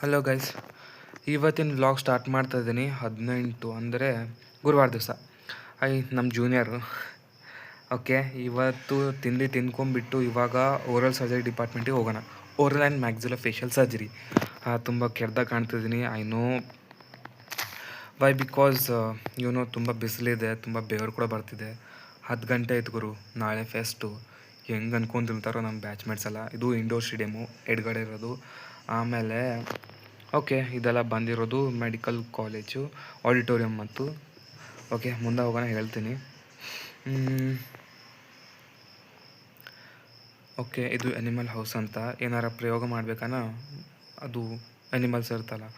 Hello guys, ಇವತ್ತಿನ vlog start ಮಾಡ್ತಾ ಇದ್ದೀನಿ 18 ಅಂದರೆ ಗುರುವಾರ ದಿವಸ. ನಮ್ಮ ಜೂನಿಯರು. ಓಕೆ, ಇವತ್ತು ತಿಂದ್ಕೊಂಬಿಟ್ಟು ಇವಾಗ ಓರಲ್ ಸರ್ಜರಿ ಡಿಪಾರ್ಟ್ಮೆಂಟಿಗೆ ಹೋಗೋಣ. Oral and maxillofacial surgery. ತುಂಬ ಕೆಡ್ದಾಗ ಕಾಣ್ತಿದ್ದೀನಿ, ಐ ನೋ ವೈ, ಬಿಕಾಸ್ ತುಂಬ ಬಿಸಿಲಿದೆ, ತುಂಬ ಬೆವರು ಕೂಡ ಬರ್ತಿದೆ. 10 ಗಂಟೆ ಆಯ್ತು ಗುರು, ನಾಳೆ ಫೆಸ್ಟು. ಹೆಂಗೆ ಅನ್ಕೊಂತಿರ್ತಾರೋ ನಮ್ಮ ಬ್ಯಾಚ್ಮೇಟ್ಸ್ ಎಲ್ಲ. ಇದು ಇಂಡೋರ್ ಸ್ಟೇಡಿಯಮು ಎಡ್ಗಡೆ ಇರೋದು. ಆಮೇಲೆ ಓಕೆ, ಇದೆಲ್ಲ ಬಂದಿರೋದು ಮೆಡಿಕಲ್ ಕಾಲೇಜು ಆಡಿಟೋರಿಯಂ ಮತ್ತು ಓಕೆ, ಮುಂದೆ ಹೋಗೋಣ ಹೇಳ್ತೀನಿ. ಓಕೆ, ಇದು ಎನಿಮಲ್ ಹೌಸ್ ಅಂತ. ಏನಾರ ಪ್ರಯೋಗ ಮಾಡಬೇಕಾನ ಅದು ಎನಿಮಲ್ಸ್ ಇರ್ತಲ್ಲ,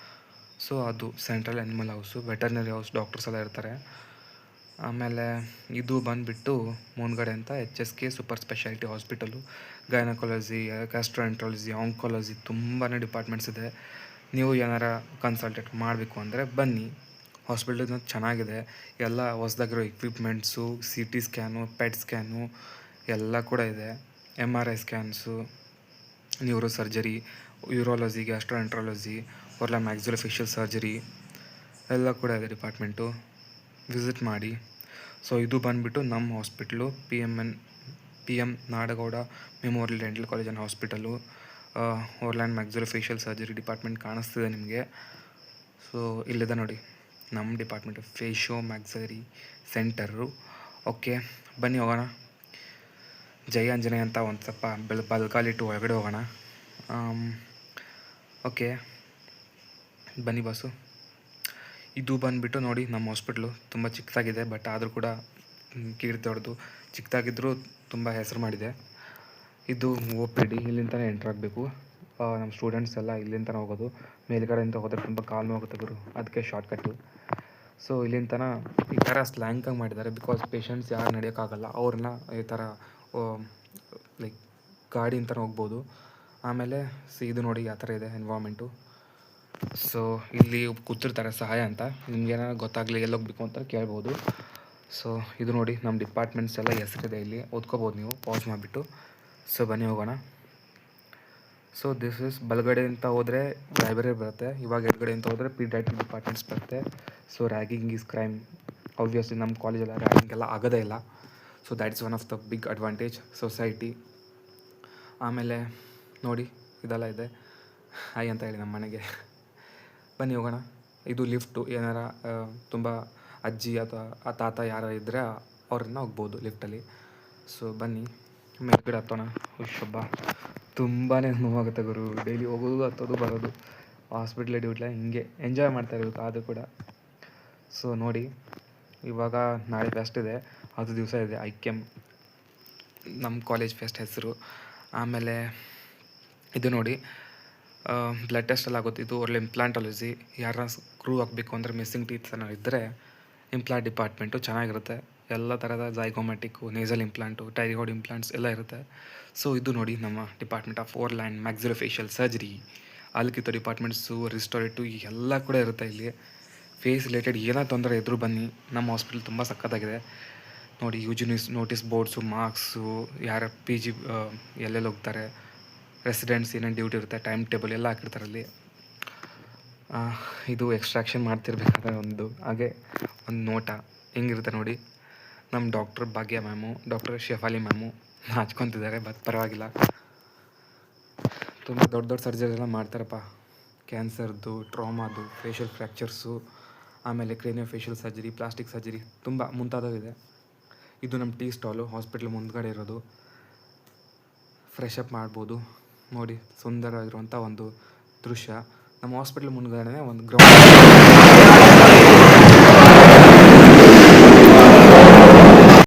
ಸೊ ಅದು central animal house, veterinary house, doctors ಎಲ್ಲ ಇರ್ತಾರೆ. ಆಮೇಲೆ ಇದು ಬಂದುಬಿಟ್ಟು ಮುಂದ್ಗಡೆ ಅಂತ HSK super speciality hospital. Gynaecology, gastroenterology, oncology, ತುಂಬಾ ಡಿಪಾರ್ಟ್ಮೆಂಟ್ಸ್ ಇದೆ. ನೀವು ಏನಾರ ಕನ್ಸಲ್ಟೇಟ್ ಮಾಡಬೇಕು ಅಂದರೆ ಬನ್ನಿ. ಹಾಸ್ಪಿಟಲ್ ಚೆನ್ನಾಗಿದೆ, ಎಲ್ಲ ಹೊಸ್ದಾಗಿರೋ equipments, CT scan, PET scan ಎಲ್ಲ ಕೂಡ ಇದೆ. MRI scans, neuro surgery, urology, gastroenterology, oral maxillofacial surgery ಎಲ್ಲ ಕೂಡ ಇದೆ ಡಿಪಾರ್ಟ್ಮೆಂಟು. ವಿಸಿಟ್ ಮಾಡಿ. ಸೊ ಇದು ಬಂದುಬಿಟ್ಟು ನಮ್ಮ hospital, PM Nadagouda memorial dental college and hospital. Oral and maxillofacial surgery department ಕಾಣಿಸ್ತಿದೆ ನಿಮಗೆ. ಸೊ ಇಲ್ಲಿದೆ ನೋಡಿ ನಮ್ಮ ಡಿಪಾರ್ಟ್ಮೆಂಟು, ಫೇಶಿಯೋ ಮ್ಯಾಕ್ಸಿಲರಿ ಸೆಂಟರು. ಓಕೆ, ಬನ್ನಿ ಹೋಗೋಣ. ಜೈ ಆಂಜನೇಯ ಅಂತ ಒಂದು ಸ್ವಲ್ಪ ಬಲ್ಗಾಲಿಟ್ಟು ಒಳಗಡೆ ಹೋಗೋಣ. ಓಕೆ, ಬನ್ನಿ ಬಾಸು. ಇದು ಬಂದುಬಿಟ್ಟು ನೋಡಿ ನಮ್ಮ ಹಾಸ್ಪಿಟ್ಲು. ತುಂಬ ಚಿಕ್ಕದಾಗಿದೆ, ಬಟ್ ಆದರೂ ಕೂಡ ಕೀರ್ತಿ ಚಿಕ್ಕದಾಗಿದ್ದರೂ ತುಂಬ ಹೆಸರು ಮಾಡಿದೆ. ಇದು OPD. ಇಲ್ಲಿಂದನೇ ಎಂಟ್ರ್ ಆಗಬೇಕು. ನಮ್ಮ ಸ್ಟೂಡೆಂಟ್ಸ್ ಎಲ್ಲ ಇಲ್ಲಿಂದನೇ ಹೋಗೋದು. ಮೇಲ್ಗಡೆಯಿಂದ ಹೋದರೆ ತುಂಬ ಕಾಲು ನೋವಾಗುತ್ತೆ ಗುರು, ಅದಕ್ಕೆ ಶಾರ್ಟ್ಕಟ್ಟು. ಸೊ ಇಲ್ಲಿಂದನ ಈ ಥರ ಸ್ಲ್ಯಾಂಕಾಗಿ ಮಾಡಿದ್ದಾರೆ, ಬಿಕಾಸ್ ಪೇಷಂಟ್ಸ್ ಯಾರು ನಡೆಯೋಕ್ಕಾಗಲ್ಲ ಅವ್ರನ್ನ ಈ ಥರ ಲೈಕ್ ಗಾಡಿ ಅಂತಲೇ ಹೋಗ್ಬೋದು. ಆಮೇಲೆ ಇದು ನೋಡಿ ಆ ಥರ ಇದೆ ಎನ್ವಾರ್ಮೆಂಟು. ಸೊ ಇಲ್ಲಿ ಕೂತಿರ್ತಾರೆ ಸಹಾಯ ಅಂತ, ನಿಮ್ಗೇನಾರು ಗೊತ್ತಾಗಲಿ ಎಲ್ಲಿ ಹೋಗ್ಬೇಕು ಅಂತ ಕೇಳ್ಬೋದು. ಸೊ ಇದು ನೋಡಿ ನಮ್ಮ ಡಿಪಾರ್ಟ್ಮೆಂಟ್ಸ್ ಎಲ್ಲ ಹೆಸರಿದೆ, ಇಲ್ಲಿ ಓದ್ಕೋಬೋದು ನೀವು ಪಾಸ್ ಮಾಡಿಬಿಟ್ಟು. ಸೊ ಬನ್ನಿ ಹೋಗೋಣ. ಸೊ ದಿಸ್ ಇಸ್ ಬಲಗಡೆ ಅಂತ ಹೋದರೆ ಲೈಬ್ರರಿ ಬರುತ್ತೆ, ಇವಾಗ ಎಡಗಡೆ ಅಂತ ಹೋದರೆ ಪೀಡಿಯಾಟ್ರಿಕ್ ಡಿಪಾರ್ಟ್ಮೆಂಟ್ಸ್ ಬರುತ್ತೆ. So ragging is crime. Obviously ನಮ್ಮ ಕಾಲೇಜೆಲ್ಲ ರ್ಯಾಗಿಂಗ್ ಎಲ್ಲ ಆಗೋದೇ ಇಲ್ಲ. So that is one of the big advantage society. ಆಮೇಲೆ ನೋಡಿ ಇದೆಲ್ಲ ಇದೆ. ಹಾಯ್ ಅಂತ ಹೇಳಿ ನಮ್ಮ ಮನೆಗೆ. ಬನ್ನಿ ಹೋಗೋಣ. ಇದು ಲಿಫ್ಟು, ಏನಾರ ತುಂಬ ಅಜ್ಜಿ ಅಥವಾ ಆ ತಾತ ಯಾರು ಇದ್ದರೆ ಅವ್ರನ್ನ ಹೋಗ್ಬೋದು ಲಿಫ್ಟಲ್ಲಿ. ಸೊ ಬನ್ನಿ ಮೇಲ್ಗಡೆ ಹತ್ತೋಣ. ಹುಷಬ್ಬ, ತುಂಬಾ ನೋವಾಗುತ್ತೆ ಗುರು, ಡೈಲಿ ಹೋಗೋದು ಹತ್ತೋದು ಬರೋದು. ಹಾಸ್ಪಿಟ್ಲೇ ಡ್ಯೂಟ್ಲೆ ಹಿಂಗೆ ಎಂಜಾಯ್ ಮಾಡ್ತಾ ಇರಬೇಕು ಆದರೂ ಕೂಡ. ಸೊ ನೋಡಿ, ಇವಾಗ ನಾಳೆ ಫೆಸ್ಟ್ ಇದೆ, 10 ದಿವಸ ಇದೆ. IKEM ನಮ್ಮ ಕಾಲೇಜ್ ಫೆಸ್ಟ್ ಹೆಸರು. ಆಮೇಲೆ ಇದು ನೋಡಿ ಬ್ಲಡ್ ಟೆಸ್ಟೆಲ್ಲ ಆಗುತ್ತೆ. ಇದು ಒಳ್ಳೆ ಇಂಪ್ಲಾಂಟಾಲಜಿ. ಯಾರನ್ನ ಸ್ಕ್ರೂ ಹಾಕಬೇಕು ಅಂದರೆ ಮಿಸ್ಸಿಂಗ್ ಟೀತ್ಸ್ ಏನೋ ಇದ್ದರೆ ಇಂಪ್ಲಾಂಟ್ ಡಿಪಾರ್ಟ್ಮೆಂಟು ಚೆನ್ನಾಗಿರುತ್ತೆ. ಎಲ್ಲ ಥರದ ಝೈಗೋಮ್ಯಾಟಿಕ್ಕು, ನೇಸಲ್ ಇಂಪ್ಲಾಂಟು, ಟೈರಿಗಾಯ್ಡ್ ಇಂಪ್ಲಾಂಟ್ಸ್ ಎಲ್ಲ ಇರುತ್ತೆ. ಸೊ ಇದು ನೋಡಿ ನಮ್ಮ department of oral and maxillofacial surgery. ಅಲ್ಕಿತ್ತು ಡಿಪಾರ್ಟ್ಮೆಂಟ್ಸು, ರಿಸ್ಟೋರೇಟಿವ್ ಎಲ್ಲ ಕೂಡ ಇರುತ್ತೆ ಇಲ್ಲಿ. ಫೇಸ್ ರಿಲೇಟೆಡ್ ಏನೋ ತೊಂದರೆ ಇದ್ದರೂ ಬನ್ನಿ, ನಮ್ಮ ಹಾಸ್ಪಿಟಲ್ ತುಂಬ ಸಖತ್ತಾಗಿದೆ. ನೋಡಿ ನೋಟಿಸ್ ಬೋರ್ಡ್ಸು, ಮಾರ್ಕ್ಸು, ಯಾರು PG ಎಲ್ಲೆಲ್ಲಿ ಹೋಗ್ತಾರೆ, ರೆಸಿಡೆಂಟ್ಸ್ ಏನೇನು ಡ್ಯೂಟಿ ಇರುತ್ತೆ, ಟೈಮ್ ಟೇಬಲ್ ಎಲ್ಲ ಹಾಕಿರ್ತಾರೆ ಅಲ್ಲಿ. ಇದು ಎಕ್ಸ್ಟ್ರಾಕ್ಷನ್ ಮಾಡ್ತಿರ್ಬೇಕಾದ್ರೆ ಹಾಗೆ ಒಂದು ನೋಟ ಹೆಂಗಿರುತ್ತೆ ನೋಡಿ. ನಮ್ಮ doctor Bhagya ma'am, doctor Shefali ma'am ಹಚ್ಕೊತಿದ್ದಾರೆ, ಬಟ್ ಪರವಾಗಿಲ್ಲ. ತುಂಬ ದೊಡ್ಡ ಸರ್ಜರಿ ಎಲ್ಲ ಮಾಡ್ತಾರಪ್ಪ. ಕ್ಯಾನ್ಸರ್ದು, ಟ್ರಾಮಾದು, ಫೇಶಿಯಲ್ ಫ್ರ್ಯಾಕ್ಚರ್ಸು, ಆಮೇಲೆ ಕ್ರೇನಿಯೋಫೇಶಿಯಲ್ ಸರ್ಜರಿ, ಪ್ಲಾಸ್ಟಿಕ್ ಸರ್ಜರಿ, ತುಂಬ ಮುಂತಾದವಿದೆ. ಇದು ನಮ್ಮ ಟೀ ಸ್ಟಾಲು, ಹಾಸ್ಪಿಟ್ಲ್ ಮುಂದ್ಗಡೆ ಇರೋದು. ಫ್ರೆಶ್ ಅಪ್ ಮಾಡ್ಬೋದು ನೋಡಿ, ಸುಂದರವಾಗಿರುವಂಥ ಒಂದು ದೃಶ್ಯ. ನಮ್ಮ ಹಾಸ್ಪಿಟ್ಲ್ ಮುಂದ್ಗಡೆ ಒಂದು ಗ್ರೌಂಡ್.